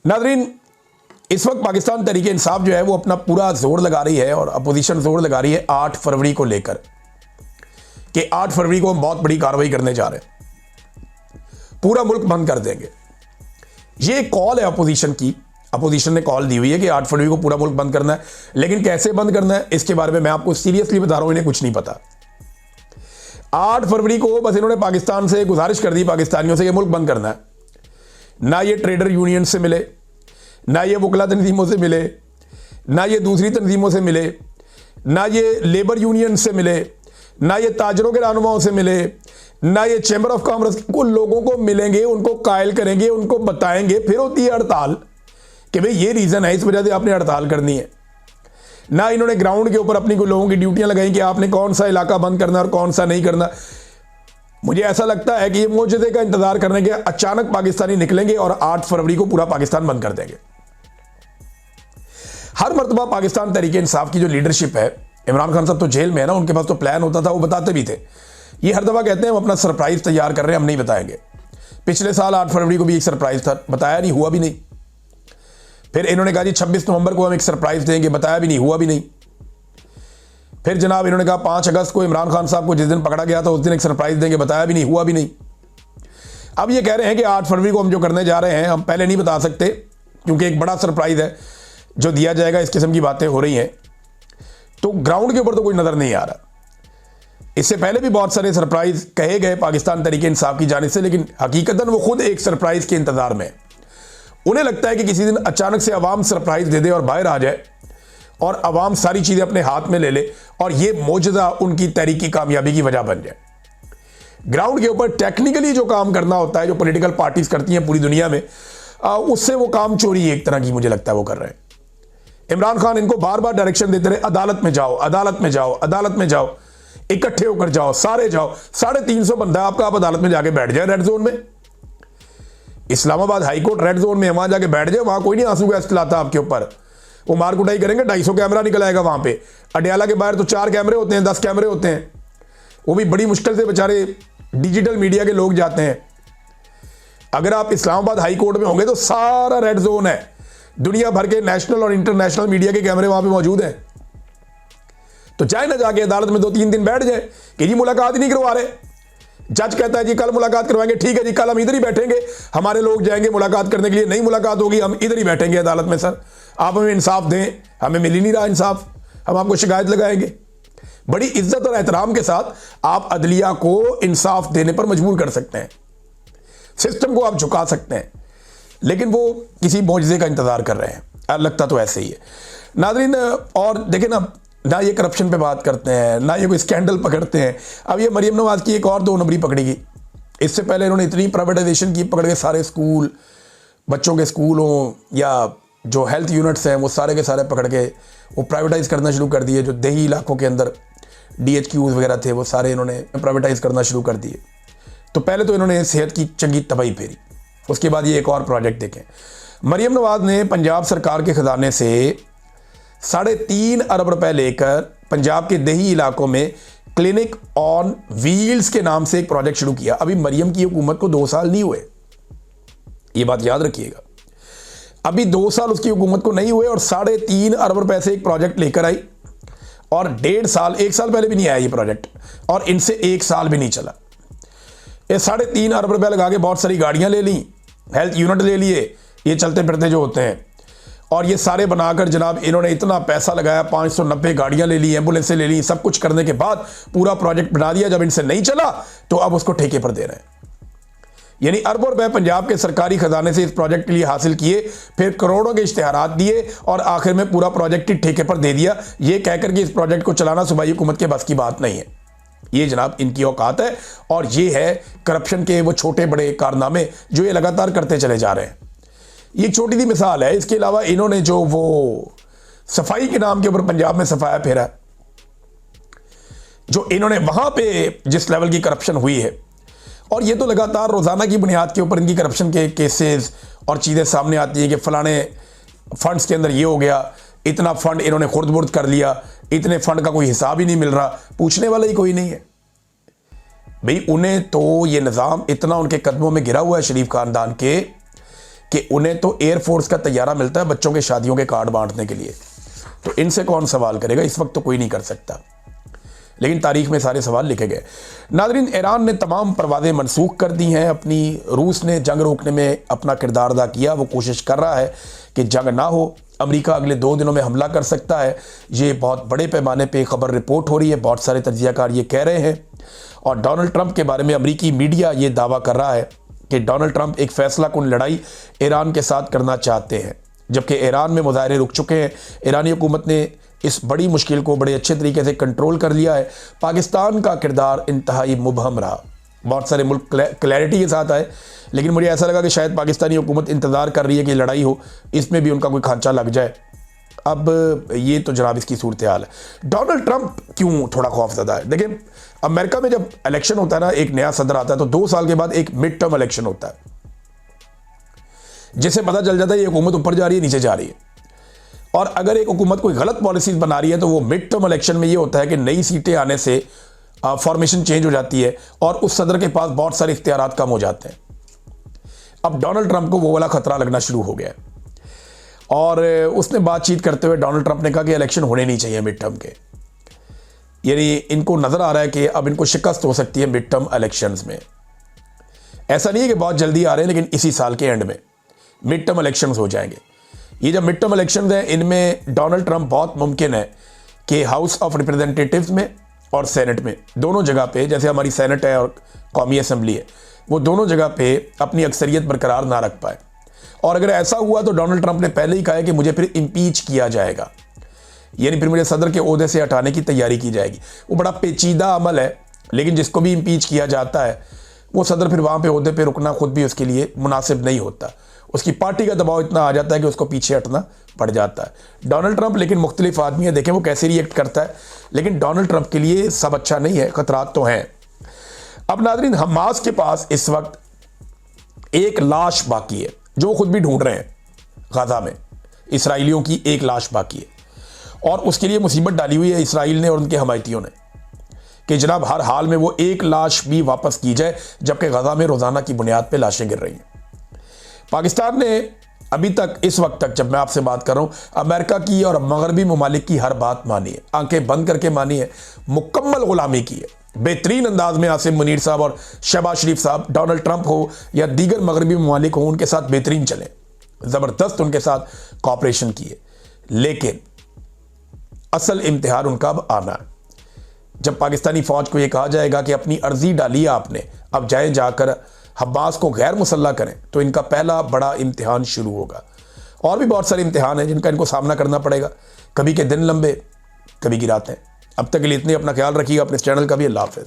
नाज़रीन, इस वक्त पाकिस्तान तहरीक इंसाफ जो है वो अपना पूरा जोर लगा रही है और अपोजिशन जोर लगा रही है 8 फरवरी को लेकर कि 8 फरवरी को हम बहुत बड़ी कार्रवाई करने जा रहे हैं, पूरा मुल्क बंद कर देंगे। ये कॉल है अपोजिशन की, अपोजिशन ने कॉल दी हुई है कि 8 फरवरी को पूरा मुल्क बंद करना है, लेकिन कैसे बंद करना है इसके बारे में मैं आपको सीरियसली बता रहा हूं, इन्हें कुछ नहीं पता। 8 फरवरी को बस इन्होंने पाकिस्तान से गुजारिश कर दी, पाकिस्तानियों से, ये मुल्क बंद करना है। ना ये ट्रेडर यूनियन से मिले, ना ये वकला तंजीमों से मिले, ना ये दूसरी तंजीमों से मिले, ना ये लेबर यूनियन से मिले, ना ये ताजरों के रहनुमाओं से मिले, ना ये चैम्बर ऑफ कॉमर्स को लोगों को मिलेंगे, उनको कायल करेंगे, उनको बताएंगे, फिर होती है हड़ताल कि भाई ये रीज़न है, इस वजह से आपने हड़ताल करनी है। ना इन्होंने ग्राउंड के ऊपर अपनी लोगों की ड्यूटियां लगाई कि आपने कौन सा इलाका बंद करना और कौन सा नहीं करना। मुझे ऐसा लगता है कि ये मौजूदे का इंतजार करने के अचानक पाकिस्तानी निकलेंगे और 8 फरवरी को पूरा पाकिस्तान बंद कर देंगे। हर मरतबा पाकिस्तान तहरीक इंसाफ की जो लीडरशिप है, इमरान खान साहब तो जेल में है ना, उनके पास तो प्लान होता था, वो बताते भी थे। ये हर दफ़ा कहते हैं हम अपना सरप्राइज तैयार कर रहे हैं, हम नहीं बताएंगे। पिछले साल 8 फरवरी को भी एक सरप्राइज था, बताया नहीं, हुआ भी नहीं। फिर इन्होंने कहा जी 26 नवंबर को हम एक सरप्राइज देंगे, बताया भी नहीं, हुआ भी नहीं। फिर जनाब इन्होंने कहा 5 अगस्त को इमरान खान साहब को जिस दिन पकड़ा गया था उस दिन एक सरप्राइज देंगे, बताया भी नहीं, हुआ भी नहीं। अब ये कह रहे हैं कि 8 फरवरी को हम जो करने जा रहे हैं हम पहले नहीं बता सकते क्योंकि एक बड़ा सरप्राइज है जो दिया जाएगा, इस किस्म की बातें हो रही हैं। तो ग्राउंड के ऊपर तो कोई नज़र नहीं आ रहा। इससे पहले भी बहुत सारे सरप्राइज कहे गए पाकिस्तान तहरीक इंसाफ की जानिब से, लेकिन हकीकतन वो खुद एक सरप्राइज के इंतजार में। उन्हें लगता है कि किसी दिन अचानक से अवाम सरप्राइज दे दे और बाहर आ जाए और अवाम सारी चीज़ें अपने हाथ में ले ले और ये मौजूदा उनकी तहरीकी कामयाबी की वजह बन जाए। ग्राउंड के ऊपर टेक्निकली जो काम करना होता है, जो पॉलिटिकल पार्टीज करती हैं पूरी दुनिया में, उससे वो काम चोरी एक तरह की मुझे लगता है वो कर रहे हैं। इमरान खान इनको बार बार डायरेक्शन देते रहे, अदालत में जाओ, अदालत में जाओ, अदालत में जाओ, इकट्ठे होकर जाओ, सारे जाओ। 350 बंदा आपका, आप अदालत में जाके बैठ जाए रेड जोन में। इस्लामाबाद हाईकोर्ट रेड जोन में, वहां जाके बैठ जाए, वहां कोई नहीं आंसू गैस चलाता आपके ऊपर। वो मार कुटाई करेंगे, 250 कैमरा निकल आएगा वहां पे। अडियाला के बाहर तो 4 कैमरे होते हैं, 10 कैमरे होते हैं, वो भी बड़ी मुश्किल से बेचारे डिजिटल मीडिया के लोग जाते हैं। अगर आप इस्लामाबाद हाईकोर्ट में होंगे तो सारा रेड जोन है, दुनिया भर के नेशनल और इंटरनेशनल मीडिया के कैमरे वहां पे मौजूद हैं। तो चाहे ना जाके अदालत में 2-3 दिन बैठ जाए कि जी मुलाकात ही नहीं करवा रहे। जज कहता है जी कल मुलाकात करवाएंगे, ठीक है जी, कल हम इधर ही बैठेंगे, हमारे लोग जाएंगे मुलाकात करने के लिए, नहीं मुलाकात होगी हम इधर ही बैठेंगे अदालत में। सर आप हमें इंसाफ दें, हमें मिल ही नहीं रहा इंसाफ, हम आपको शिकायत लगाएंगे। बड़ी इज्जत और एहतराम के साथ आप अदलिया को इंसाफ देने पर मजबूर कर सकते हैं, सिस्टम को आप झुका सकते हैं, लेकिन वो किसी मौजज़े का इंतजार कर रहे हैं, लगता तो ऐसे ही है नाज़रीन। और देखें ना ये करप्शन पे बात करते हैं, ना ये कोई स्कैंडल पकड़ते हैं। अब ये मरीम नवाज की एक और 2 नंबरी पकड़ी गई। इससे पहले इन्होंने इतनी प्राइवेटाइजेशन की, पकड़ के सारे स्कूल, बच्चों के स्कूल हों या जो हेल्थ यूनिट्स हैं वो सारे के सारे पकड़ के वो प्राइवेटाइज करना शुरू कर दिए। जो देही इलाकों के अंदर DHQs वगैरह थे वो सारे इन्होंने प्राइवेटाइज करना शुरू कर दिए। तो पहले तो इन्होंने सेहत की चंगी तबाही फेरी, उसके बाद ये एक और प्रोजेक्ट देखें। मरीम नवाज ने पंजाब सरकार के खजाने से 3.5 अरब रुपए लेकर पंजाब के देही इलाकों में क्लिनिक ऑन व्हील्स के नाम से एक प्रोजेक्ट शुरू किया। अभी मरियम की हुकूमत को 2 साल नहीं हुए, ये बात याद रखिएगा। अभी 2 साल उसकी हुकूमत को नहीं हुए और 3.5 अरब रुपए से एक प्रोजेक्ट लेकर आई और 1.5 साल, 1 साल पहले भी नहीं आया ये प्रोजेक्ट और इनसे 1 साल भी नहीं चला। ये 3.5 अरब रुपए लगा के बहुत सारी गाड़ियां ले ली, हेल्थ यूनिट ले लिए, ये चलते फिरते जो होते हैं, और ये सारे बनाकर जनाब इन्होंने इतना पैसा लगाया, 590 गाड़ियां ले ली, एम्बुलेंसें ले ली, सब कुछ करने के बाद पूरा प्रोजेक्ट बना दिया। जब इनसे नहीं चला तो अब उसको ठेके पर दे रहे हैं। यानी अरबों रुपए पंजाब के सरकारी खजाने से इस प्रोजेक्ट के लिए हासिल किए, फिर करोड़ों के इश्तिहारात दिए और आखिर में पूरा प्रोजेक्ट ही ठेके पर दे दिया, ये कहकर कि इस प्रोजेक्ट को चलाना सूबाई हुकूमत के बस की बात नहीं है। ये जनाब इनकी औकात है और ये है करप्शन के वो छोटे बड़े कारनामे जो ये लगातार करते चले जा रहे हैं। ये एक छोटी सी मिसाल है। इसके अलावा इन्होंने जो वो सफाई के नाम के ऊपर पंजाब में सफाया फेरा, जो इन्होंने वहां पे जिस लेवल की करप्शन हुई है, और ये तो लगातार रोजाना की बुनियाद के ऊपर इनकी करप्शन के केसेस और चीजें सामने आती है कि फलाने फंड्स के अंदर ये हो गया, इतना फंड इन्होंने खुर्द बुर्द कर लिया, इतने फंड का कोई हिसाब ही नहीं मिल रहा, पूछने वाला ही कोई नहीं है। भाई उन्हें तो ये निज़ाम इतना उनके कदमों में गिरा हुआ है शरीफ खानदान के कि उन्हें तो एयरफोर्स का तैयारा मिलता है बच्चों के शादियों के कार्ड बांटने के लिए, तो इनसे कौन सवाल करेगा? इस वक्त तो कोई नहीं कर सकता, लेकिन तारीख में सारे सवाल लिखे गए। नाज़रीन, ईरान ने तमाम परवाज़ें मनसूख कर दी हैं अपनी। रूस ने जंग रोकने में अपना किरदार अदा किया, वो कोशिश कर रहा है कि जंग ना हो। अमेरिका अगले 2 दिनों में हमला कर सकता है, ये बहुत बड़े पैमाने पे खबर रिपोर्ट हो रही है, बहुत सारे तज्ज़ियाकार ये कह रहे हैं। और डोनाल्ड ट्रंप के बारे में अमेरिकी मीडिया ये दावा कर रहा है कि डोनाल्ड ट्रंप एक फैसला कुन लड़ाई ईरान के साथ करना चाहते हैं, जबकि ईरान में मुजाहरे रुक चुके हैं। ईरानी हुकूमत ने इस बड़ी मुश्किल को बड़े अच्छे तरीके से कंट्रोल कर लिया है। पाकिस्तान का किरदार इंतहाई मुबहम रहा। बहुत सारे मुल्क क्लैरिटी के साथ आए, लेकिन मुझे ऐसा लगा कि शायद पाकिस्तानी हुकूमत इंतज़ार कर रही है कि लड़ाई हो, इसमें भी उनका कोई खांचा लग जाए। अब ये तो जनाब इसकी सूरत हाल है। डोनाल्ड ट्रंप क्यों थोड़ा खौफज़दा है? देखिए, अमेरिका में जब इलेक्शन होता है ना, एक नया सदर आता है, तो 2 साल के बाद एक मिड टर्म इलेक्शन होता है, जिससे पता चल जाता है ये हुकूमत ऊपर जा रही है नीचे जा रही है। और अगर एक हुकूमत कोई गलत पॉलिसीज बना रही है तो वो मिड टर्म इलेक्शन में ये होता है कि नई सीटें आने से फॉर्मेशन चेंज हो जाती है और उस सदर के पास बहुत सारे इख्तियारात कम हो जाते हैं। अब डोनाल्ड ट्रंप को वो वाला खतरा लगना शुरू हो गया है और उसने बातचीत करते हुए डोनाल्ड ट्रंप ने कहा कि इलेक्शन होने नहीं चाहिए मिड टर्म के। यानी इनको नजर आ रहा है कि अब इनको शिकस्त हो सकती है मिड टर्म इलेक्शंस में। ऐसा नहीं है कि बहुत जल्दी आ रहे हैं, लेकिन इसी साल के एंड में मिड टर्म इलेक्शंस हो जाएंगे। ये जब मिड टर्म इलेक्शंस हैं, इनमें डोनाल्ड ट्रंप बहुत मुमकिन है कि हाउस ऑफ रिप्रेजेंटेटिव्स में और सेनेट में, दोनों जगह पे, जैसे हमारी सेनेट है और कौमी असम्बली है, वो दोनों जगह पे अपनी अक्सरियत बरकरार ना रख पाए। और अगर ऐसा हुआ तो डोनाल्ड ट्रंप ने पहले ही कहा है कि मुझे फिर इम्पीच किया जाएगा, यानी फिर मुझे सदर के ओहदे से हटाने की तैयारी की जाएगी। वो बड़ा पेचीदा अमल है, लेकिन जिसको भी इम्पीच किया जाता है वो सदर फिर वहाँ पे ओहदे पे रुकना खुद भी उसके लिए मुनासिब नहीं होता। उसकी पार्टी का दबाव इतना आ जाता है कि उसको पीछे हटना पड़ जाता है। डोनाल्ड ट्रंप लेकिन मुख्तलिफ आदमी है, देखें वो कैसे रिएक्ट करता है, लेकिन डोनाल्ड ट्रंप के लिए सब अच्छा नहीं है, खतरात तो हैं। अब नाज़रीन, हमास के पास इस वक्त एक लाश बाकी है, जो खुद भी ढूंढ रहे हैं। गाजा में इसराइलियों की एक लाश बाकी है और उसके लिए मुसीबत डाली हुई है इसराइल ने और उनके हमायतियों ने कि जनाब हर हाल में वो एक लाश भी वापस की जाए, जबकि गाजा में रोज़ाना की बुनियाद पर लाशें गिर रही हैं। पाकिस्तान ने अभी तक, इस वक्त तक जब मैं आपसे बात कर रहा हूँ, अमेरिका की और मगरबी ममालिक की हर बात मानी है, आंखें बंद करके मानी है, मुकम्मल गुलामी की है। बेहतरीन अंदाज में आसिम मुनीर साहब और शहबाज शरीफ साहब, डोनाल्ड ट्रंप हो या दीगर मगरबी ममालिक हो, उनके साथ बेहतरीन चले, ज़बरदस्त उनके साथ कॉपरेशन किए। लेकिन असल इम्तिहान उनका अब आना है, जब पाकिस्तानी फ़ौज को यह कहा जाएगा कि अपनी अर्जी डाली है आपने, अब जाए जाकर हब्बास को गैर मुसल्ला करें, तो इनका पहला बड़ा इम्तिहान शुरू होगा। और भी बहुत सारे इम्तिहान हैं जिनका इनको सामना करना पड़ेगा, कभी के दिन लंबे, कभी की रातें। अब तक के लिए इतने, अपना ख्याल रखिएगा, अपने चैनल का भी। अल्लाह हाफ़िज़।